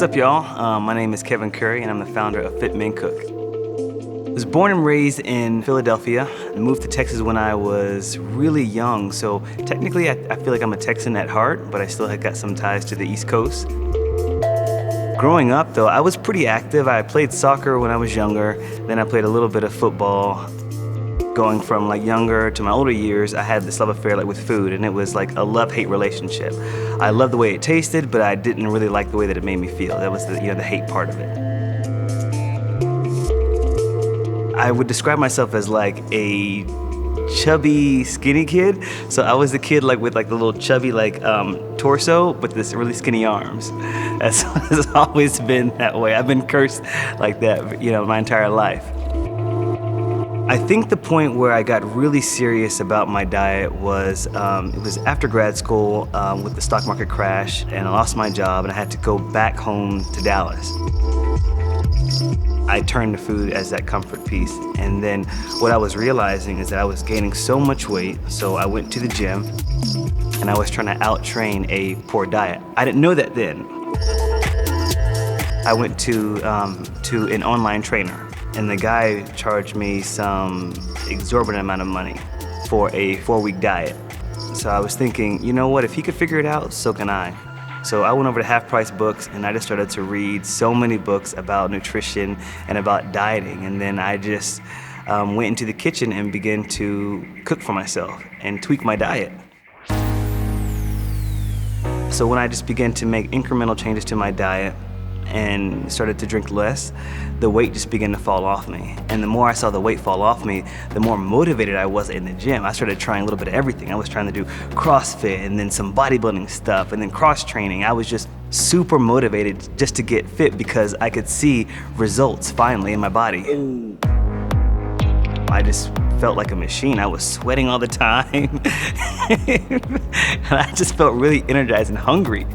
What's up, y'all? My name is Kevin Curry, and I'm the founder of FitMenCook. I was born and raised in Philadelphia. I moved to Texas when I was really young, so technically I feel like I'm a Texan at heart, but I still had got some ties to the East Coast. Growing up, though, I was pretty active. I played soccer when I was younger, then I played a little bit of football. Going from like younger to my older years, I had this love affair with food, and it was like a love-hate relationship. I loved the way it tasted, but I didn't really like the way that it made me feel. That was the hate part of it. I would describe myself as like a chubby, skinny kid. So I was the kid with the little chubby torso, but this really skinny arms. That's has always been that way. I've been cursed like that, my entire life. I think the point where I got really serious about my diet was, it was after grad school with the stock market crash, and I lost my job and I had to go back home to Dallas. I turned to food as that comfort piece, and then what I was realizing is that I was gaining so much weight, so I went to the gym and I was trying to out-train a poor diet. I didn't know that then. I went to an online trainer, and the guy charged me some exorbitant amount of money for a 4-week diet. So I was thinking, you know what, if he could figure it out, so can I. So I went over to Half Price Books and I just started to read so many books about nutrition and about dieting. And then I just went into the kitchen and began to cook for myself and tweak my diet. So when I just began to make incremental changes to my diet and started to drink less, the weight just began to fall off me. And the more I saw the weight fall off me, the more motivated I was in the gym. I started trying a little bit of everything. I was trying to do CrossFit and then some bodybuilding stuff and then cross training. I was just super motivated just to get fit because I could see results finally in my body. I just felt like a machine. I was sweating all the time. And I just felt really energized and hungry.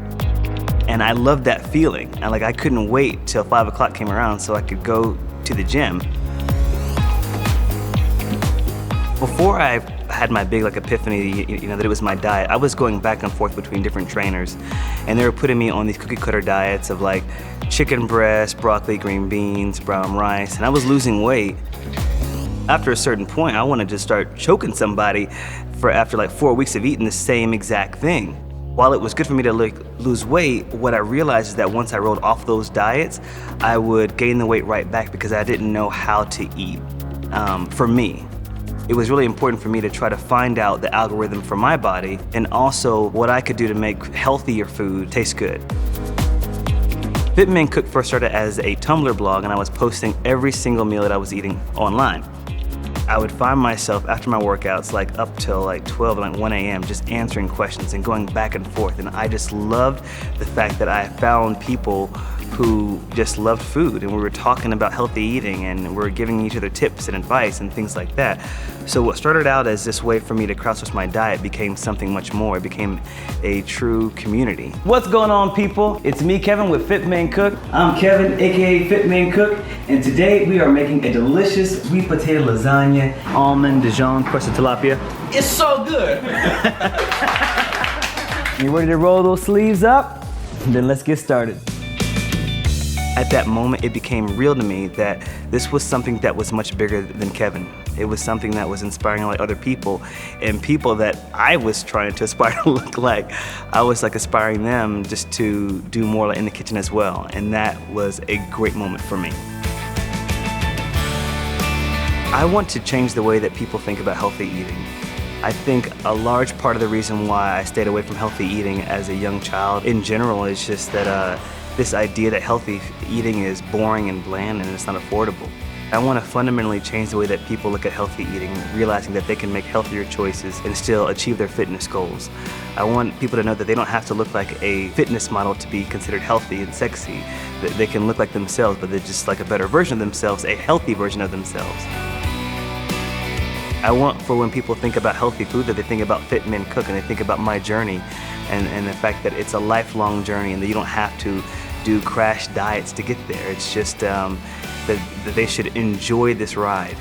And I loved that feeling. And I couldn't wait till 5 o'clock came around so I could go to the gym. Before I had my big epiphany, that it was my diet, I was going back and forth between different trainers, and they were putting me on these cookie cutter diets of chicken breast, broccoli, green beans, brown rice, and I was losing weight. After a certain point, I wanted to start choking somebody after 4 weeks of eating the same exact thing. While it was good for me to lose weight, what I realized is that once I rolled off those diets, I would gain the weight right back because I didn't know how to eat. For me, it was really important for me to try to find out the algorithm for my body and also what I could do to make healthier food taste good. FitMenCook first started as a Tumblr blog, and I was posting every single meal that I was eating online. I would find myself after my workouts up till 12 and 1 a.m. just answering questions and going back and forth. And I just loved the fact that I found people who just loved food, and we were talking about healthy eating and we were giving each other tips and advice and things like that. So what started out as this way for me to crowdsource my diet became something much more. It became a true community. What's going on, people? It's me, Kevin, with FitMenCook. I'm Kevin, aka FitMenCook, and today we are making a delicious sweet potato lasagna, almond, Dijon, crusted tilapia. It's so good! You ready to roll those sleeves up? Then let's get started. At that moment, it became real to me that this was something that was much bigger than Kevin. It was something that was inspiring other people, and people that I was trying to aspire to look like. I was aspiring them just to do more in the kitchen as well, and that was a great moment for me. I want to change the way that people think about healthy eating. I think a large part of the reason why I stayed away from healthy eating as a young child in general is just that this idea that healthy eating is boring and bland and it's not affordable. I want to fundamentally change the way that people look at healthy eating, realizing that they can make healthier choices and still achieve their fitness goals. I want people to know that they don't have to look like a fitness model to be considered healthy and sexy. That they can look like themselves, but they're just a better version of themselves, a healthy version of themselves. I want for when people think about healthy food that they think about FitMenCook and they think about my journey and the fact that it's a lifelong journey and that you don't have to do crash diets to get there. It's just that they should enjoy this ride.